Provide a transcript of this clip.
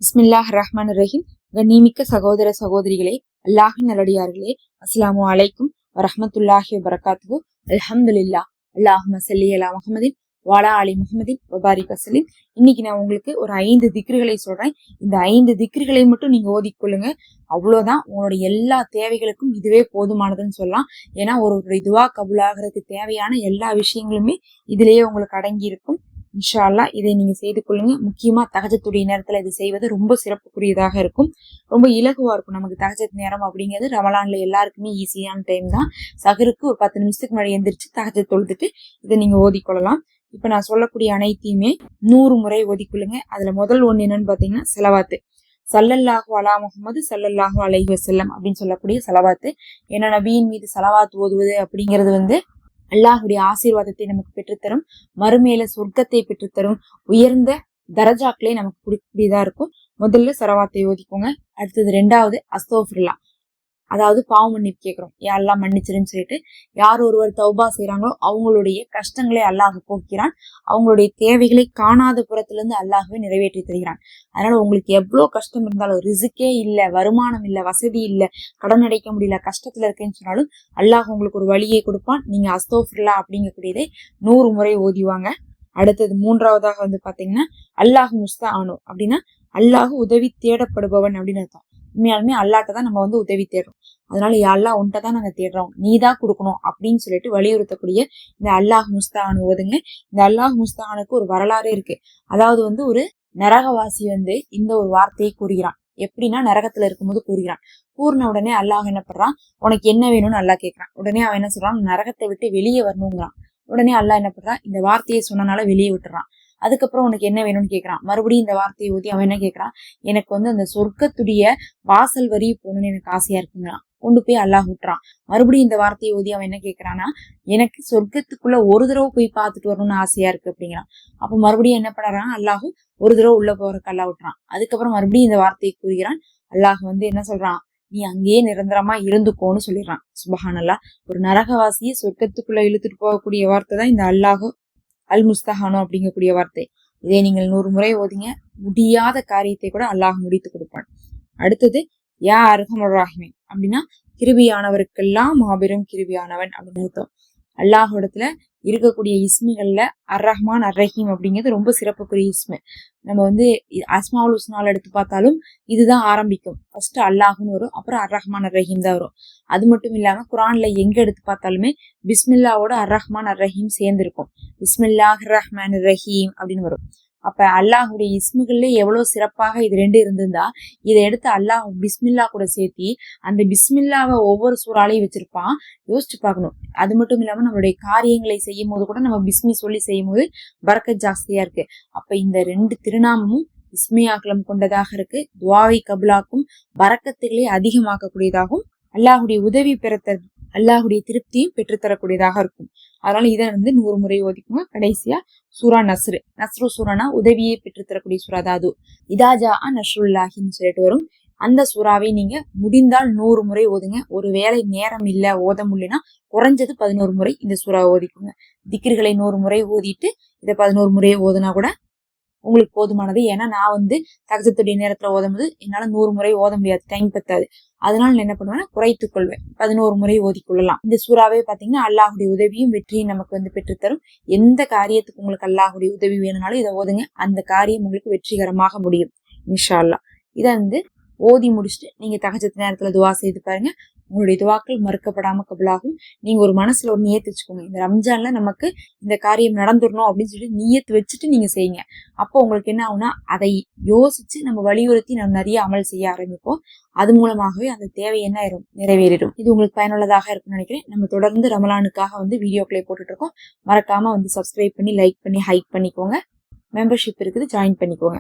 பிஸ்மில்லாஹ் ரஹ்மான் ரஹீம். கண்ணியமிக்க சகோதர சகோதரிகளே, அல்லாஹின் நல்லடியார்களே, அஸ்ஸலாமு அலைக்கும் வரஹ்மத்துல்லாஹி வபரகாத்துஹு. அல்ஹம்துலில்லாஹ். அல்லாஹும்ம ஸல்லி அலா முஹம்மதின் வஅலா ஆலி முஹம்மதின் வபாரிக் வஸல்லிம். இன்னைக்கு நான் உங்களுக்கு ஒரு 5 திக்ருகளை சொல்றேன். இந்த 5 திக்ருகளை மட்டும் நீங்க ஓதிக்கொள்ளுங்க. அவ்வளவுதான். உங்களுடைய எல்லா தேவைகளுக்கும் இதுவே போதுமானதுன்னு சொல்லலாம். ஏன்னா ஒரு துவா கபூலாகிறதுக்கு தேவையான எல்லா விஷயங்களுமே இதுலயே உங்களுக்கு அடங்கி இருக்கும். இன்ஷா அல்லாஹ் இதை நீங்க செய்து கொள்ளுங்க. முக்கியமா தஹஜ்ஜுடைய நேரத்துல இது செய்வது ரொம்ப சிறப்புக்குரியதாக இருக்கும். ரொம்ப இலகுவா இருக்கும். நமக்கு தஹஜ்ஜத் நேரம் அப்படிங்கிறது ரமலான்ல எல்லாருக்குமே ஈஸியான டைம் தான். சஹருக்கு ஒரு 10 நிமிஷத்துக்கு முன்னாடி எந்திரிச்சு தஹஜ்ஜத் தொழுதுட்டு இதை நீங்க ஓதிக்கொள்ளலாம். இப்ப நான் சொல்லக்கூடிய அனைத்தையுமே 100 முறை ஓதிக்கொள்ளுங்க. அதுல முதல் ஒண்ணு என்னன்னு பாத்தீங்கன்னா செலவாத்து. சல்லல்லாஹு அலா முஹம்மது சல்லல்லாஹு அலைஹி வஸல்லம் அப்படின்னு சொல்லக்கூடிய செலவாத்து. ஏன்னா நபியின் மீது செலவாத்து ஓதுவது அப்படிங்கிறது அல்லாஹுடைய ஆசீர்வாதத்தை நமக்கு பெற்றுத்தரும், மறுமையில சொர்க்கத்தை பெற்றுத்தரும், உயர்ந்த தரஜாக்களை நமக்கு கொடுக்கக்கூடியதா இருக்கும். முதல்ல சலவாத்தை ஓதிக்கோங்க. அடுத்தது 2வது அஸ்தோஃபிருல்லா, அதாவது பாவ மன்னிப்பு கேட்கிறோம். யாரெல்லாம் மன்னிச்சிருன்னு சொல்லிட்டு யார் ஒருவர் தௌபா செய்யறாங்களோ அவங்களுடைய கஷ்டங்களை அல்லாஹ் போக்கிறான். அவங்களுடைய தேவைகளை காணாத புறத்துல இருந்து அல்லாஹ்வே நிறைவேற்றி தருகிறான். அதனால உங்களுக்கு எவ்வளவு கஷ்டம் இருந்தாலும், ரிசுக்கே இல்ல, வருமானம் இல்ல, வசதி இல்ல, கடன் அடைக்க முடியல, கஷ்டத்துல இருக்கேன்னு சொன்னாலும் அல்லாஹ் உங்களுக்கு ஒரு வழியை கொடுப்பான். நீங்க அஸ்தோஃபிருல்லா அப்படிங்கக்கூடியதை 100 முறை ஓதிவாங்க. அடுத்தது 3வதாக பாத்தீங்கன்னா அல்லாஹ் முஸ்தஆனு அப்படின்னா அல்லாஹ் உதவி தேடப்படுபவன் அப்படின்னு அர்த்தம். உண்மையாலுமே அல்லாட்ட தான் நம்ம உதவி தேடுறோம். அதனால யாரெல்லாம் உன்ட்ட தான் நாங்க தேடுறோம், நீதான் கொடுக்கணும் அப்படின்னு சொல்லிட்டு வலியுறுத்தக்கூடிய இந்த அல்லாஹ் முஸ்தஆனு ஓதுங்க. இந்த அல்லாஹ் முஸ்தஆனுக்கு ஒரு வரலாறே இருக்கு. அதாவது ஒரு நரகவாசி இந்த ஒரு வார்த்தையை கூறுகிறான். எப்படின்னா நரகத்துல இருக்கும்போது கூறுகிறான். கூறின உடனே அல்லாஹ் என்ன பண்றான், உனக்கு என்ன வேணும்னு அல்லாஹ் கேட்கிறான். உடனே அவன் என்ன சொல்றான், நரகத்தை விட்டு வெளியே வரணுங்கிறான். உடனே அல்லாஹ் என்ன பண்றான், இந்த வார்த்தையை சொன்னனால வெளியே விட்டுறான். அதுக்கப்புறம் உனக்கு என்ன வேணும்னு கேட்கறான். மறுபடியும் இந்த வார்த்தையை ஊதி அவன் என்ன கேட்கறான், எனக்கு அந்த சொர்க்கத்துடைய வாசல் வரி போகணும்னு எனக்கு ஆசையா இருக்குங்கிறான். கொண்டு போய் அல்லாஹ் விட்டுறான். மறுபடியும் இந்த வார்த்தையை ஊதி அவன் என்ன கேட்கறான்னா, எனக்கு சொர்க்கத்துக்குள்ள ஒரு தடவை போய் பார்த்துட்டு வரணும்னு ஆசையா இருக்கு அப்படிங்கிறான். அப்ப மறுபடியும் என்ன பண்றான், அல்லாஹ் ஒரு தடவை உள்ள போறதுக்கு அல்லாஹ் விட்டுறான். அதுக்கப்புறம் மறுபடியும் இந்த வார்த்தையை கூறுகிறான். அல்லாஹ் என்ன சொல்றான், நீ அங்கேயே நிரந்தரமா இருந்துக்கோன்னு சொல்லிடுறான். சுபஹானல்லாஹ். ஒரு நரகவாசியை சொர்க்கத்துக்குள்ள இழுத்துட்டு போகக்கூடிய வார்த்தை தான் இந்த அல்லாஹ் அல் முஸ்தஆனு அப்படிங்கக்கூடிய வார்த்தை. இதை நீங்கள் 100 முறை ஓதிங்க. முடியாத காரியத்தை கூட அல்லாஹ் முடித்து கொடுப்பான். அடுத்தது யா அர்ஹமர் ராஹிமீன் அப்படின்னா கிருபியானவருக்கெல்லாம் மாபெரும் கிருபியானவன் அப்படின்னு அர்த்தம். அல்லாஹ்விடத்துல இருக்கக்கூடிய இஸ்முகள்ல அர் ரஹ்மான் அர் ரஹீம் அப்படிங்கிறது ரொம்ப சிறப்புக்குரிய இஸ்மு. நம்ம அஸ்மாவுல் ஹுஸ்னால எடுத்து பார்த்தாலும் இதுதான் ஆரம்பிக்கும். ஃபர்ஸ்ட் அல்லாஹ்னு வரும், அப்புறம் அர் ரஹ்மான் அர் ரஹீம் தான் வரும். அது மட்டும் இல்லாம குரான்ல எங்க எடுத்து பார்த்தாலுமே பிஸ்மில்லாவோட அர் ரஹ்மான் அர் ரஹீம் சேர்ந்து இருக்கும். பிஸ்மில்லாஹ் ரஹ்மான் ரஹீம் அப்படின்னு வரும். அப்ப அல்லாஹுடைய இஸ்முகள்ல எவ்வளவு சிறப்பாக இது 2 இருந்திருந்தா, இதை எடுத்து அல்லாஹ் பிஸ்மில்லா கூட சேர்த்தி அந்த பிஸ்மில்லாவை ஒவ்வொரு சூறாலையும் வச்சிருப்பான். யோசிச்சு பார்க்கணும். அது மட்டும் இல்லாம நம்மளுடைய காரியங்களை செய்யும் போது கூட நம்ம பிஸ்மி சொல்லி செய்யும் போது பரக்கத் ஜாஸ்தியா இருக்கு. அப்ப இந்த 2 திருநாமமும் இஸ்மியாக்களம் கொண்டதாக இருக்கு. துவாவை கபுலாக்கும், பரக்கத்துகளை அதிகமாக்கக்கூடியதாகவும், அல்லாஹுடைய உதவி அல்லாஹுடைய திருப்தியும் பெற்றுத்தரக்கூடியதாக இருக்கும். அதனால இதை 100 முறை ஓதிக்குங்க. கடைசியா சூரா நஸ்ரு சூரானா உதவியை பெற்றுத்தரக்கூடிய சூறா தான். அது இதாஜா நஸ்ருல்லாஹின்னு சொல்லிட்டு வரும். அந்த சூறாவை நீங்க முடிந்தால் 100 முறை ஓதுங்க. ஒருவேளை நேரம் இல்ல ஓத முடியலன்னா குறைஞ்சது 11 முறை இந்த சூறா ஓதிக்குங்க. திக்ருகளை 100 முறை ஓதிட்டு இதை 11 முறையை ஓதுனா கூட உங்களுக்கு போதுமானது. ஏன்னா நான் தஹஜ்ஜுடைய நேரத்துல ஓதும்போது என்னால 100 முறை ஓத முடியாது, டைம் பத்தாது. அதனால நான் என்ன பண்ணுவேன்னா குறைத்துக் கொள்வேன், 11 முறை ஓதிக்கொள்ளலாம். இந்த சூறாவே பாத்தீங்கன்னா அல்லாஹுடைய உதவியும் வெற்றியும் நமக்கு பெற்றுத்தரும். எந்த காரியத்துக்கு உங்களுக்கு அல்லாஹுடைய உதவி வேணும்னாலும் இதை ஓதுங்க. அந்த காரியம் உங்களுக்கு வெற்றிகரமாக முடியும் இன்ஷா அல்லாஹ். இதை ஓதி முடிச்சுட்டு நீங்க தஹஜ்ஜுத் நேரத்துல துவா செய்து பாருங்க. உங்களுடைய துவாக்கள் மறுக்கப்படாம கபுலாகும். நீங்க ஒரு மனசுல ஒரு நியத்து வச்சுக்கோங்க, இந்த ரம்ஜான்ல நமக்கு இந்த காரியம் நடந்துடணும் அப்படின்னு சொல்லிட்டு நியத்து வச்சுட்டு நீங்க செய்யுங்க. அப்போ உங்களுக்கு என்ன ஆகும்னா, அதை யோசிச்சு நம்ம வலியுறுத்தி நம்ம நிறைய அமல் செய்ய ஆரம்பிப்போம். அது மூலமாகவே அந்த தேவை என்ன ஆயிரும், நிறைவேறிடும். இது உங்களுக்கு பயனுள்ளதாக இருக்கும்னு நினைக்கிறேன். நம்ம தொடர்ந்து ரமலானுக்காக வீடியோக்களை போட்டுட்டு இருக்கோம். மறக்காம சப்ஸ்கிரைப் பண்ணி, லைக் பண்ணி, ஹைக் பண்ணிக்கோங்க. மெம்பர்ஷிப் இருக்குது, ஜாயின் பண்ணிக்கோங்க.